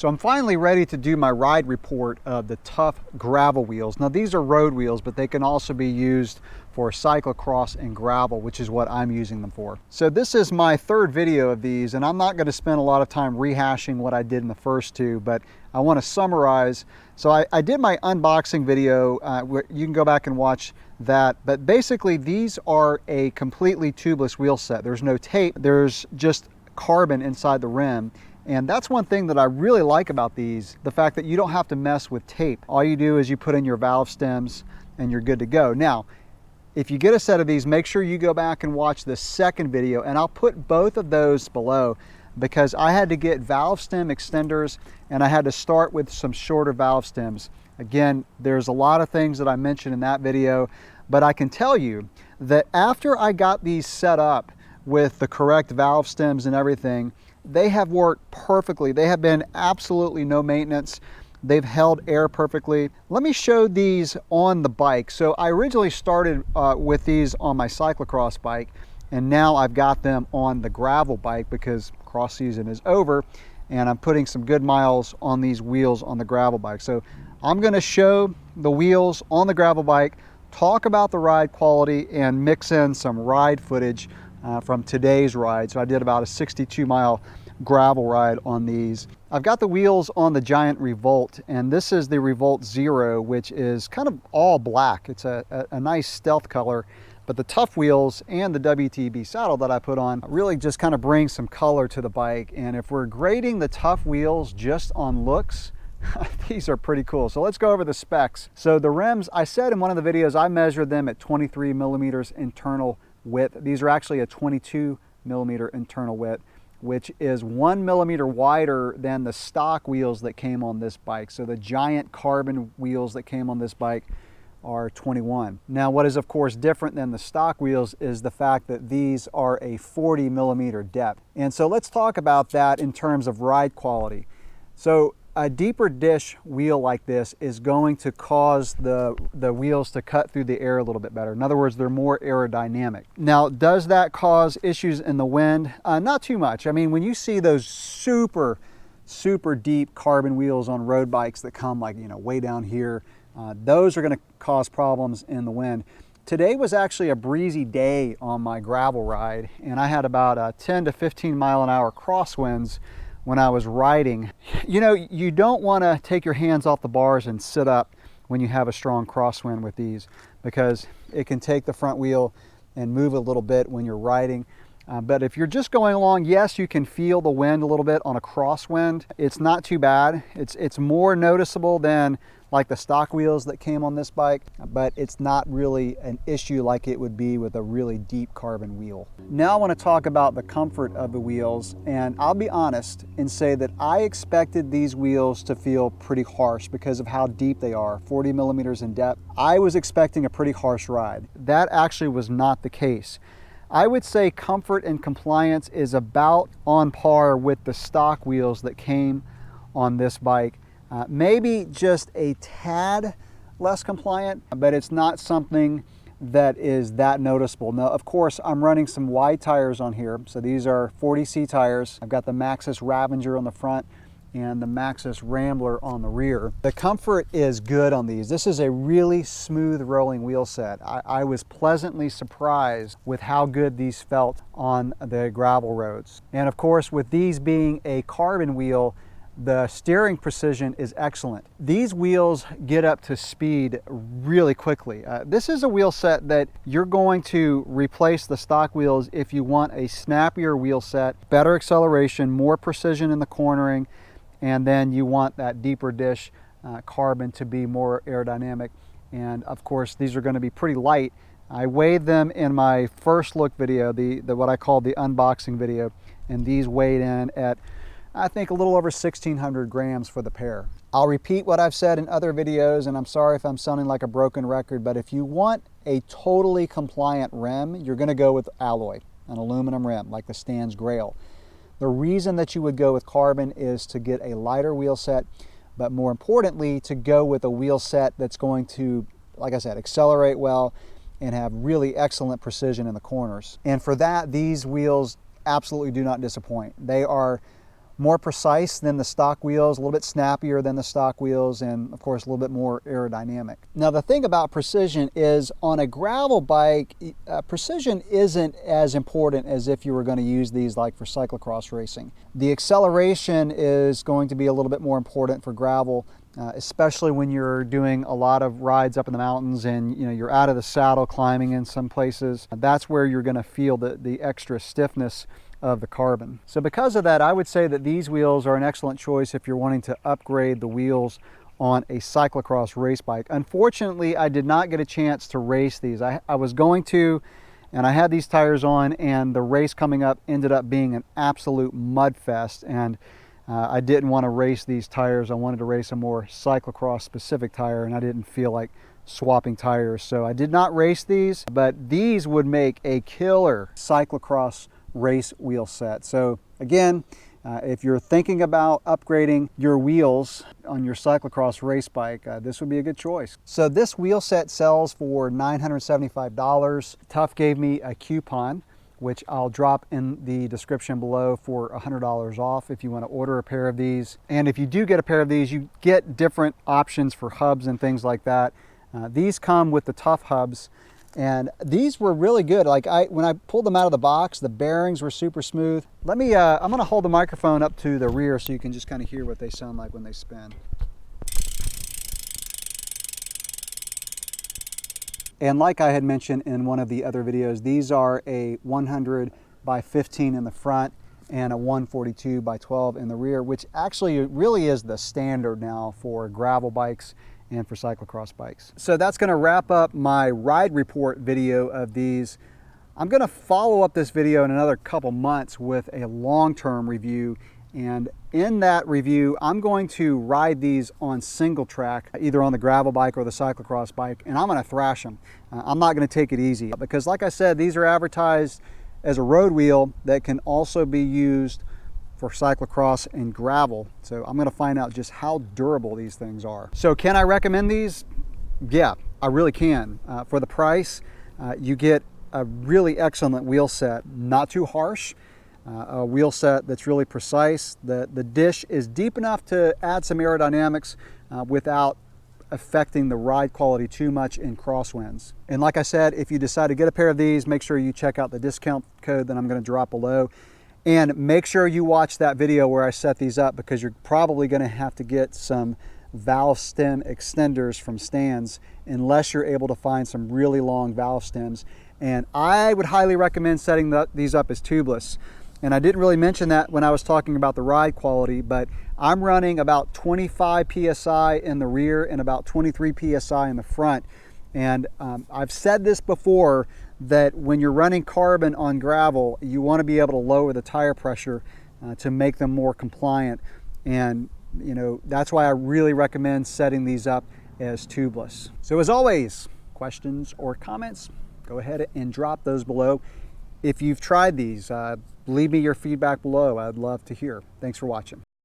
So I'm finally ready to do my ride report of the Tuff gravel wheels. Now these are road wheels, but they can also be used for cyclocross and gravel, which is what I'm using them for. So this is my third video of these, and I'm not going to spend a lot of time rehashing what I did in the first two, but I want to summarize. So I did my unboxing video, where you can go back and watch that, but basically these are a completely tubeless wheel set. There's no tape, there's just carbon inside the rim. And that's one thing that I really like about these, the fact that you don't have to mess with tape. All you do is you put in your valve stems and you're good to go. Now, if you get a set of these, make sure you go back and watch the second video, and I'll put both of those below because I had to get valve stem extenders and I had to start with some shorter valve stems. Again, there's a lot of things that I mentioned in that video, but I can tell you that after I got these set up with the correct valve stems and everything, they have worked perfectly. They have been absolutely no maintenance. They've held air perfectly. Let me show these on the bike. So I originally started with these on my cyclocross bike, and now I've got them on the gravel bike because cross season is over, and I'm putting some good miles on these wheels on the gravel bike. So I'm gonna show the wheels on the gravel bike, talk about the ride quality, and mix in some ride footage from today's ride. So I did about a 62-mile gravel ride on these. I've got the wheels on the Giant Revolt, and this is the Revolt Zero, which is kind of all black. It's a nice stealth color, but the Tuff wheels and the WTB saddle that I put on really just kind of bring some color to the bike. And if we're grading the Tuff wheels just on looks, these are pretty cool. So let's go over the specs. So the rims, I said in one of the videos, I measured them at 23 millimeters internal width. These are actually a 22 millimeter internal width, which is 1 millimeter wider than the stock wheels that came on this bike. So the Giant carbon wheels that came on this bike are 21. Now what is of course different than the stock wheels is the fact that these are a 40 millimeter depth. And so let's talk about that in terms of ride quality. So a deeper dish wheel like this is going to cause the wheels to cut through the air a little bit better. In other words, they're more aerodynamic. Now, does that cause issues in the wind? Not too much. I mean, when you see those super deep carbon wheels on road bikes that come like, you know, way down here, those are gonna cause problems in the wind. Today was actually a breezy day on my gravel ride, and I had about 10 to 15 mile an hour crosswinds when I was riding. You know, you don't want to take your hands off the bars and sit up when you have a strong crosswind with these, because it can take the front wheel and move a little bit when you're riding. But if you're just going along, yes, you can feel the wind a little bit on a crosswind. It's not too bad. It's more noticeable than like the stock wheels that came on this bike, but it's not really an issue like it would be with a really deep carbon wheel. Now I want to talk about the comfort of the wheels, and I'll be honest and say that I expected these wheels to feel pretty harsh because of how deep they are, 40 millimeters in depth. I was expecting a pretty harsh ride. That actually was not the case. I would say comfort and compliance is about on par with the stock wheels that came on this bike. Maybe just a tad less compliant, but it's not something that is that noticeable. Now, of course, I'm running some wide tires on here. So these are 40C tires. I've got the Maxxis Ravager on the front and the Maxxis Rambler on the rear. The comfort is good on these. This is a really smooth rolling wheel set. I was pleasantly surprised with how good these felt on the gravel roads. And of course, with these being a carbon wheel, the steering precision is excellent. These wheels get up to speed really quickly. This is a wheel set that you're going to replace the stock wheels if you want a snappier wheel set, better acceleration, more precision in the cornering, and then you want that deeper dish carbon to be more aerodynamic. And of course, these are going to be pretty light. I weighed them in my first look video, the what I call the unboxing video, and these weighed in at, I think, a little over 1,600 grams for the pair. I'll repeat what I've said in other videos, and I'm sorry if I'm sounding like a broken record, but if you want a totally compliant rim, you're gonna go with alloy, an aluminum rim, like the Stan's Grail. The reason that you would go with carbon is to get a lighter wheel set, but more importantly, to go with a wheel set that's going to, like I said, accelerate well and have really excellent precision in the corners. And for that, these wheels absolutely do not disappoint. They are more precise than the stock wheels, a little bit snappier than the stock wheels, and of course a little bit more aerodynamic. Now the thing about precision is on a gravel bike, precision isn't as important as if you were going to use these like for cyclocross racing. The acceleration is going to be a little bit more important for gravel, especially when you're doing a lot of rides up in the mountains and you're out of the saddle climbing in some places. That's where you're going to feel the extra stiffness of the carbon. So because of that, I would say that these wheels are an excellent choice if you're wanting to upgrade the wheels on a cyclocross race bike. Unfortunately, I did not get a chance to race these. I was going to, and I had these tires on, and the race coming up ended up being an absolute mud fest, and I didn't want to race these tires. I wanted to race a more cyclocross specific tire, and I didn't feel like swapping tires. So I did not race these, but these would make a killer cyclocross race wheel set. So again, if you're thinking about upgrading your wheels on your cyclocross race bike, this would be a good choice. So this wheel set sells for $975. Tuff gave me a coupon, which I'll drop in the description below, for $100 off if you want to order a pair of these. And if you do get a pair of these, you get different options for hubs and things like that. These come with the Tuff hubs, and these were really good. Like when I pulled them out of the box, the bearings were super smooth. Let me, I'm gonna hold the microphone up to the rear so you can just kind of hear what they sound like when they spin. And like I had mentioned in one of the other videos, these are a 100 by 15 in the front and a 142 by 12 in the rear, which actually really is the standard now for gravel bikes and for cyclocross bikes. So that's going to wrap up my ride report video of these. I'm going to follow up this video in another couple months with a long-term review, and in that review I'm going to ride these on single track, either on the gravel bike or the cyclocross bike, and I'm going to thrash them. I'm not going to take it easy, because like I said, these are advertised as a road wheel that can also be used for cyclocross and gravel. So I'm going to find out just how durable these things are. So can I recommend these? Yeah, I really can. For the price, you get a really excellent wheel set, not too harsh, a wheel set that's really precise. The dish is deep enough to add some aerodynamics without affecting the ride quality too much in crosswinds. And like I said, if you decide to get a pair of these, make sure you check out the discount code that I'm going to drop below. And make sure you watch that video where I set these up, because you're probably going to have to get some valve stem extenders from stands unless you're able to find some really long valve stems. And I would highly recommend setting these up as tubeless. And I didn't really mention that when I was talking about the ride quality, but I'm running about 25 PSI in the rear and about 23 PSI in the front. And I've said this before, that when you're running carbon on gravel, you want to be able to lower the tire pressure to make them more compliant. And that's why I really recommend setting these up as tubeless. So as always, questions or comments, go ahead and drop those below. If you've tried these, leave me your feedback below. I'd love to hear. Thanks for watching.